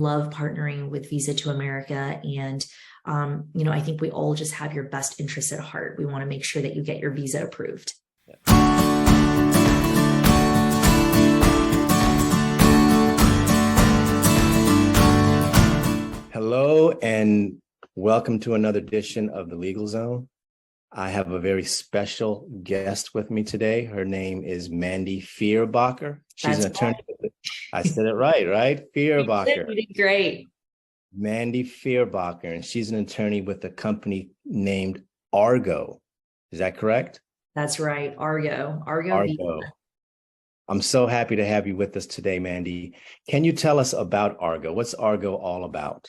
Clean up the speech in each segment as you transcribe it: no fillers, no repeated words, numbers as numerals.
love partnering with Visa to America. And, I think we all just have your best interests at heart. We want to make sure that you get your visa approved. Hello, and welcome to another edition of the Legal Zone. I have a very special guest with me today. Her name is Mandy Fierbacher. She's an attorney. I said it right? Fierbacher. You did great. Mandy Fierbacher, and she's an attorney with a company named Argo. Is that correct? That's right, Argo Visa. I'm so happy to have you with us today, Mandy. Can you tell us about Argo? What's Argo all about?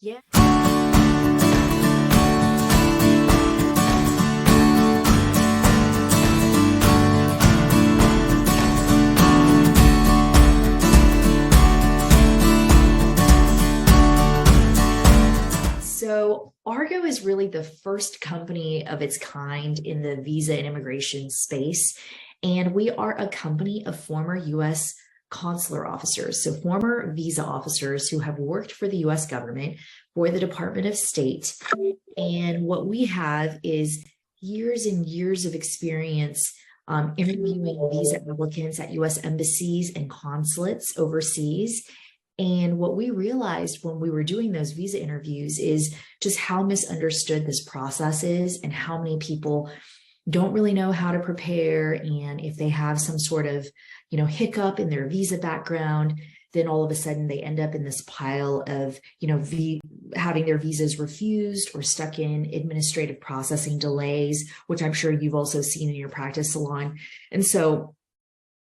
Yeah. So Argo is really the first company of its kind in the visa and immigration space. And we are a company of former U.S. consular officers, so former visa officers who have worked for the U.S. government, for the Department of State. And what we have is years and years of experience interviewing visa applicants at U.S. embassies and consulates overseas. And what we realized when we were doing those visa interviews is just how misunderstood this process is and how many people don't really know how to prepare. And if they have some sort of, hiccup in their visa background, then all of a sudden they end up in this pile of, having their visas refused or stuck in administrative processing delays, which I'm sure you've also seen in your practice salon. And so,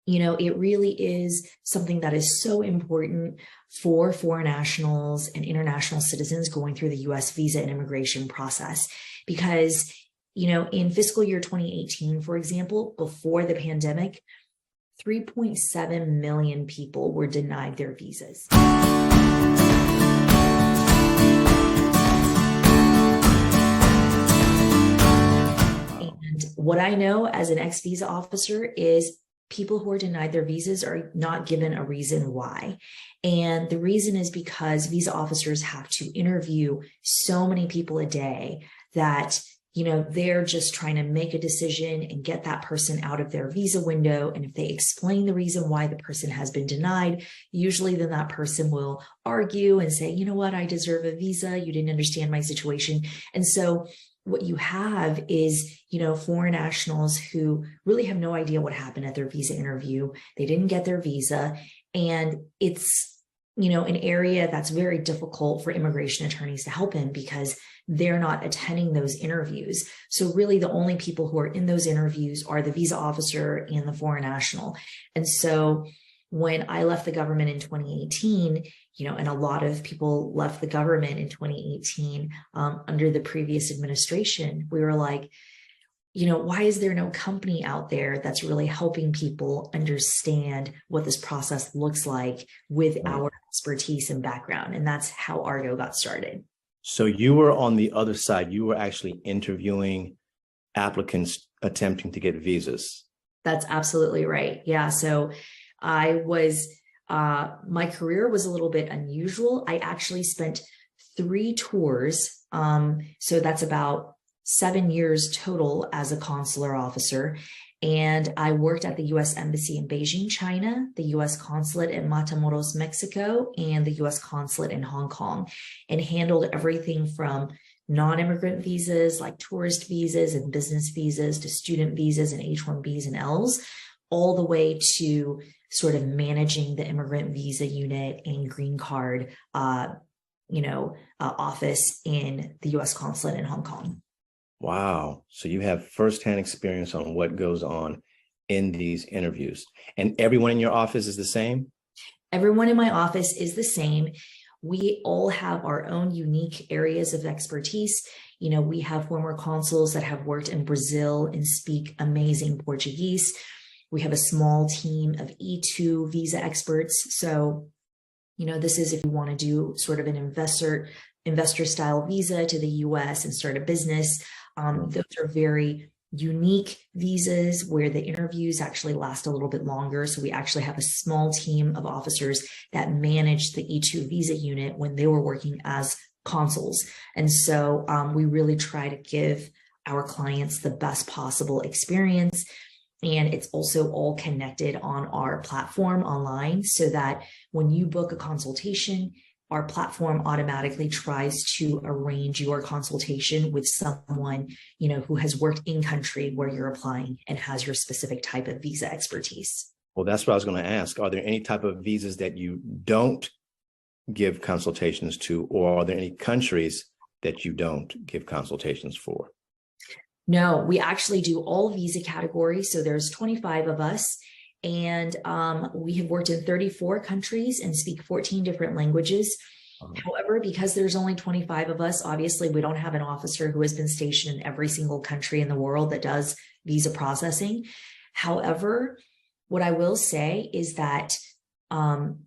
it really is something that is so important for foreign nationals and international citizens going through the U.S. visa and immigration process. Because, in fiscal year 2018, for example, before the pandemic, 3.7 million people were denied their visas. And what I know as an ex-visa officer is people who are denied their visas are not given a reason why. And the reason is because visa officers have to interview so many people a day that they're just trying to make a decision and get that person out of their visa window. And if they explain the reason why the person has been denied, usually then that person will argue and say, you know what, I deserve a visa. You didn't understand my situation. And so what you have is, foreign nationals who really have no idea what happened at their visa interview. They didn't get their visa. And it's, an area that's very difficult for immigration attorneys to help in because they're not attending those interviews. So really the only people who are in those interviews are the visa officer and the foreign national. And so when I left the government in 2018, and a lot of people left the government in 2018 under the previous administration, we were like, why is there no company out there that's really helping people understand what this process looks like with our expertise and background? And that's how Argo got started. So you were on the other side. You were actually interviewing applicants attempting to get visas. That's absolutely right. Yeah. So I was, my career was a little bit unusual. I actually spent 3 tours. So that's about 7 years total as a consular officer. And I worked at the U.S. Embassy in Beijing, China, the U.S. Consulate in Matamoros, Mexico, and the U.S. Consulate in Hong Kong, and handled everything from non-immigrant visas like tourist visas and business visas to student visas and H-1Bs and Ls, all the way to sort of managing the immigrant visa unit and green card, office in the U.S. Consulate in Hong Kong. Wow. So you have firsthand experience on what goes on in these interviews. And everyone in your office is the same? Everyone in my office is the same. We all have our own unique areas of expertise. We have former consuls that have worked in Brazil and speak amazing Portuguese. We have a small team of E2 visa experts. So, this is if you want to do sort of an investor style visa to the US and start a business. Those are very unique visas where the interviews actually last a little bit longer. So we actually have a small team of officers that manage the E2 visa unit when they were working as consuls. And so we really try to give our clients the best possible experience. And it's also all connected on our platform online so that when you book a consultation, our platform automatically tries to arrange your consultation with someone, who has worked in country where you're applying and has your specific type of visa expertise. Well, that's what I was going to ask. Are there any type of visas that you don't give consultations to, or are there any countries that you don't give consultations for? No, we actually do all visa categories. So there's 25 of us. And we have worked in 34 countries and speak 14 different languages. However, because there's only 25 of us, obviously we don't have an officer who has been stationed in every single country in the world that does visa processing. However, what I will say is that,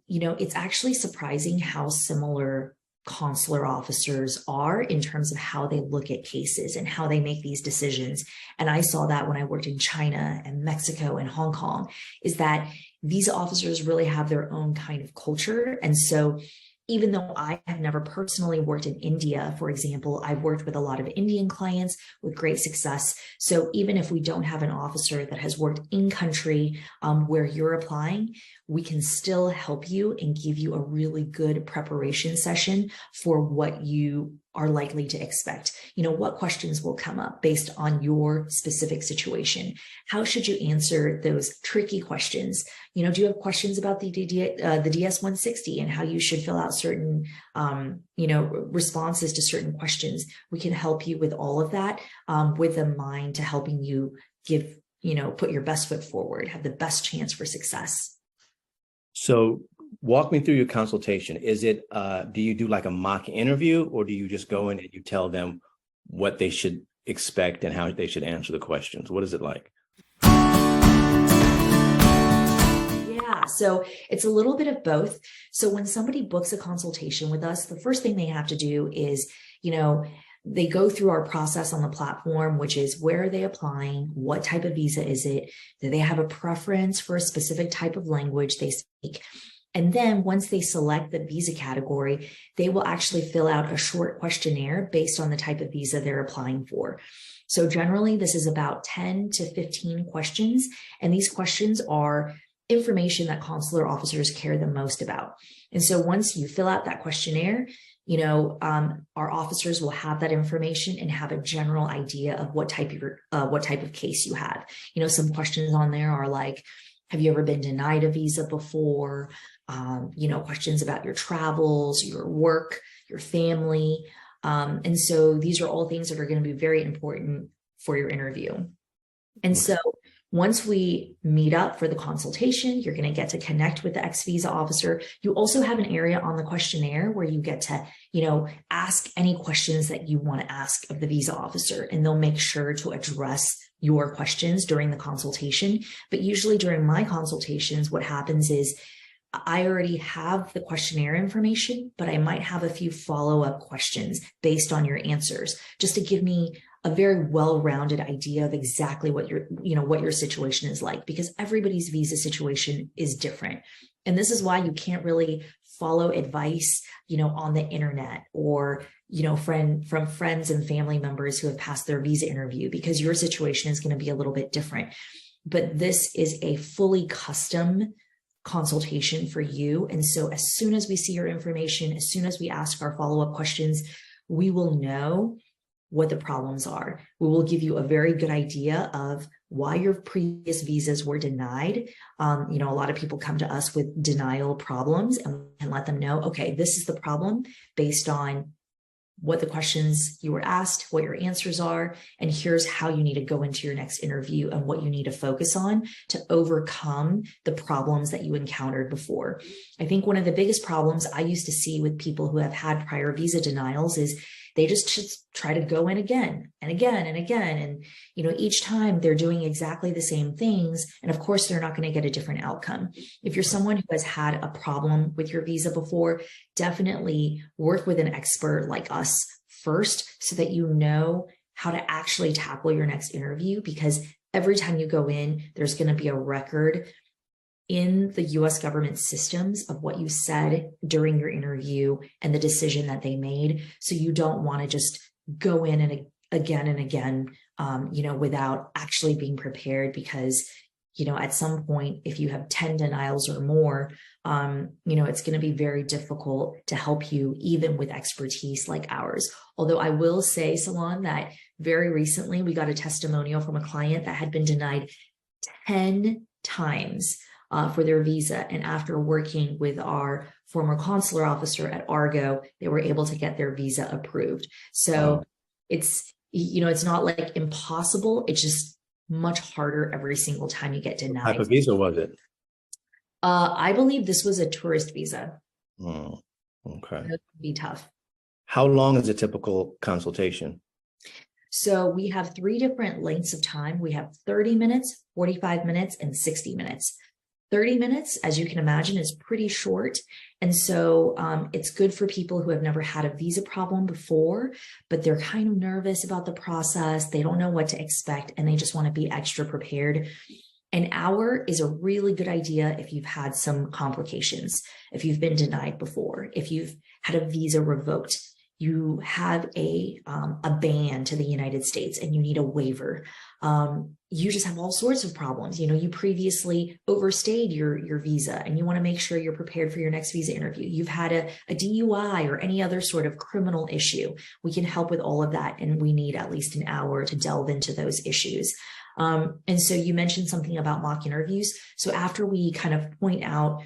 it's actually surprising how similar consular officers are in terms of how they look at cases and how they make these decisions. And I saw that when I worked in China and Mexico and Hong Kong, is that visa officers really have their own kind of culture. And so even though I have never personally worked in India, for example, I've worked with a lot of Indian clients with great success. So even if we don't have an officer that has worked in country where you're applying, we can still help you and give you a really good preparation session for what you are likely to expect. What questions will come up based on your specific situation? How should you answer those tricky questions? Do you have questions about the DS-160 and how you should fill out certain, responses to certain questions? We can help you with all of that with a mind to helping you put your best foot forward, have the best chance for success. So walk me through your consultation. Is it, do you do like a mock interview, or do you just go in and you tell them what they should expect and how they should answer the questions? What is it like? Yeah, so it's a little bit of both. So when somebody books a consultation with us, the first thing they have to do is, they go through our process on the platform, which is where are they applying? What type of visa is it? Do they have a preference for a specific type of language they speak? And then once they select the visa category, they will actually fill out a short questionnaire based on the type of visa they're applying for. So generally, this is about 10 to 15 questions. And these questions are information that consular officers care the most about. And so once you fill out that questionnaire, our officers will have that information and have a general idea of what type of case you have. Some questions on there are like, have you ever been denied a visa before? Questions about your travels, your work, your family. And so these are all things that are going to be very important for your interview. And so once we meet up for the consultation, you're going to get to connect with the ex-visa officer. You also have an area on the questionnaire where you get to, ask any questions that you want to ask of the visa officer, and they'll make sure to address your questions during the consultation. But usually during my consultations, what happens is I already have the questionnaire information, but I might have a few follow-up questions based on your answers, just to give me a very well-rounded idea of exactly what your situation is like, because everybody's visa situation is different. And this is why you can't really follow advice, on the internet or, from friends and family members who have passed their visa interview, because your situation is going to be a little bit different. But this is a fully custom consultation for you. And so as soon as we see your information, as soon as we ask our follow-up questions, we will know what the problems are. We will give you a very good idea of why your previous visas were denied. A lot of people come to us with denial problems, and we can let them know, okay, this is the problem based on what the questions you were asked, what your answers are, and here's how you need to go into your next interview and what you need to focus on to overcome the problems that you encountered before. I think one of the biggest problems I used to see with people who have had prior visa denials is they just try to go in again and again and again. And, each time they're doing exactly the same things. And of course, they're not going to get a different outcome. If you're someone who has had a problem with your visa before, definitely work with an expert like us first so that you know how to actually tackle your next interview, because every time you go in, there's going to be a record in the US government systems of what you said during your interview and the decision that they made. So you don't want to just go in and again, without actually being prepared, because, at some point, if you have 10 denials or more, it's going to be very difficult to help you, even with expertise like ours. Although I will say, Salon, that very recently we got a testimonial from a client that had been denied 10 times for their visa. And after working with our former consular officer at Argo, they were able to get their visa approved. So it's not like impossible. It's just much harder every single time you get denied. What type of visa was it? I believe this was a tourist visa. Okay. That would be tough. How long is a typical consultation? So we have 3 different lengths of time. We have 30 minutes, 45 minutes, and 60 minutes. 30 minutes, as you can imagine, is pretty short. And so it's good for people who have never had a visa problem before, but they're kind of nervous about the process. They don't know what to expect, and they just want to be extra prepared. An hour is a really good idea if you've had some complications, if you've been denied before, if you've had a visa revoked, you have a ban to the United States and you need a waiver. You just have all sorts of problems. You previously overstayed your visa and you want to make sure you're prepared for your next visa interview. You've had a DUI or any other sort of criminal issue. We can help with all of that. And we need at least an hour to delve into those issues. And so you mentioned something about mock interviews. So after we kind of point out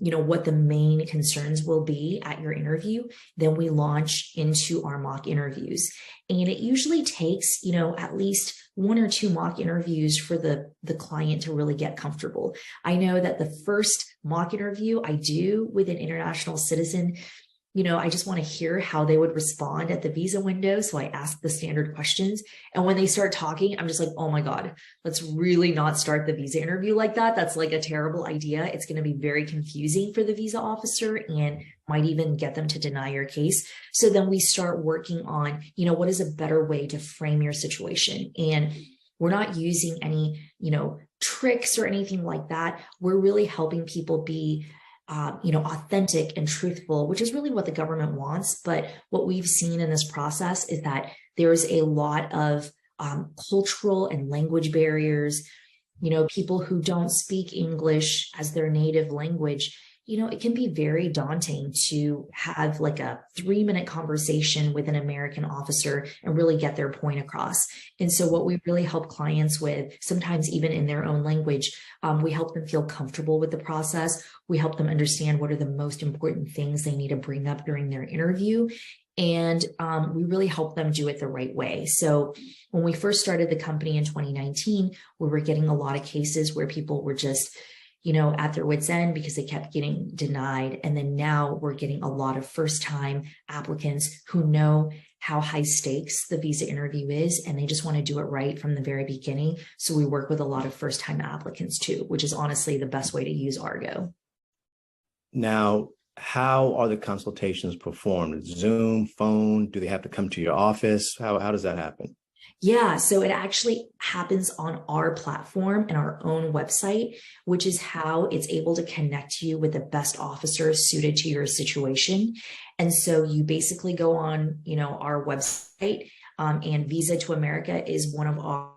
what the main concerns will be at your interview, then we launch into our mock interviews. And it usually takes, at least 1 or 2 mock interviews for the client to really get comfortable. I know that the first mock interview I do with an international citizen, I just want to hear how they would respond at the visa window. So I ask the standard questions. And when they start talking, I'm just like, oh my God, let's really not start the visa interview like that. That's like a terrible idea. It's going to be very confusing for the visa officer and might even get them to deny your case. So then we start working on, what is a better way to frame your situation? And we're not using any, tricks or anything like that. We're really helping people be authentic and truthful, which is really what the government wants. But what we've seen in this process is that there's a lot of cultural and language barriers. People who don't speak English as their native language, it can be very daunting to have like a 3-minute conversation with an American officer and really get their point across. And so what we really help clients with, sometimes even in their own language, we help them feel comfortable with the process. We help them understand what are the most important things they need to bring up during their interview. And we really help them do it the right way. So when we first started the company in 2019, we were getting a lot of cases where people were just at their wits' end because they kept getting denied. And then now we're getting a lot of first-time applicants who know how high stakes the visa interview is, and they just want to do it right from the very beginning. So we work with a lot of first-time applicants too, which is honestly the best way to use Argo. Now, how are the consultations performed? Zoom, phone? Do they have to come to your office? How does that happen? Yeah, so it actually happens on our platform and our own website, which is how it's able to connect you with the best officer suited to your situation. And so you basically go on, our website, and Visa to America is one of our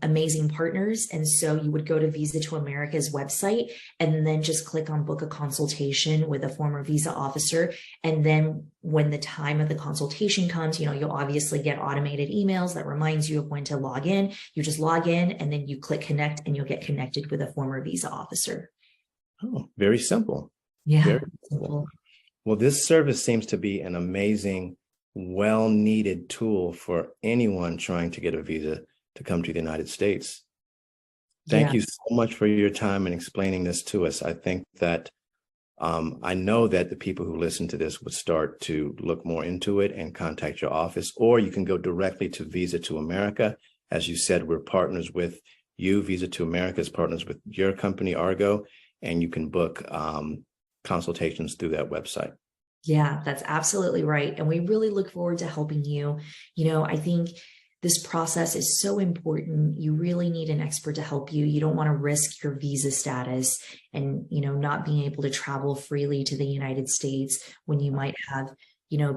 amazing partners. And so you would go to Visa to America's website and then just click on book a consultation with a former visa officer. And then when the time of the consultation comes, you'll obviously get automated emails that reminds you of when to log in. You just log in and then you click connect and you'll get connected with a former visa officer. Oh, very simple. Yeah. Very simple. Well, this service seems to be an amazing, well-needed tool for anyone trying to get a visa to come to the United States. Thank you so much for your time and explaining this to us. I think that I know that the people who listen to this would start to look more into it and contact your office, or you can go directly to Visa to America. As you said, we're partners with you. Visa to America is partners with your company, Argo, and you can book consultations through that website. Yeah, that's absolutely right. And we really look forward to helping you. I think this process is so important. You really need an expert to help you. You don't want to risk your visa status and, not being able to travel freely to the United States when you might have,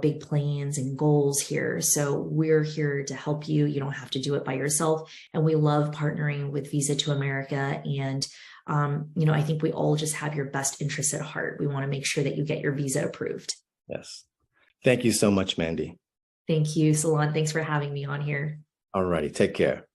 big plans and goals here. So we're here to help you. You don't have to do it by yourself. And we love partnering with Visa to America. And I think we all just have your best interests at heart. We want to make sure that you get your visa approved. Yes. Thank you so much, Mandy. Thank you, Salon. Thanks for having me on here. All righty. Take care.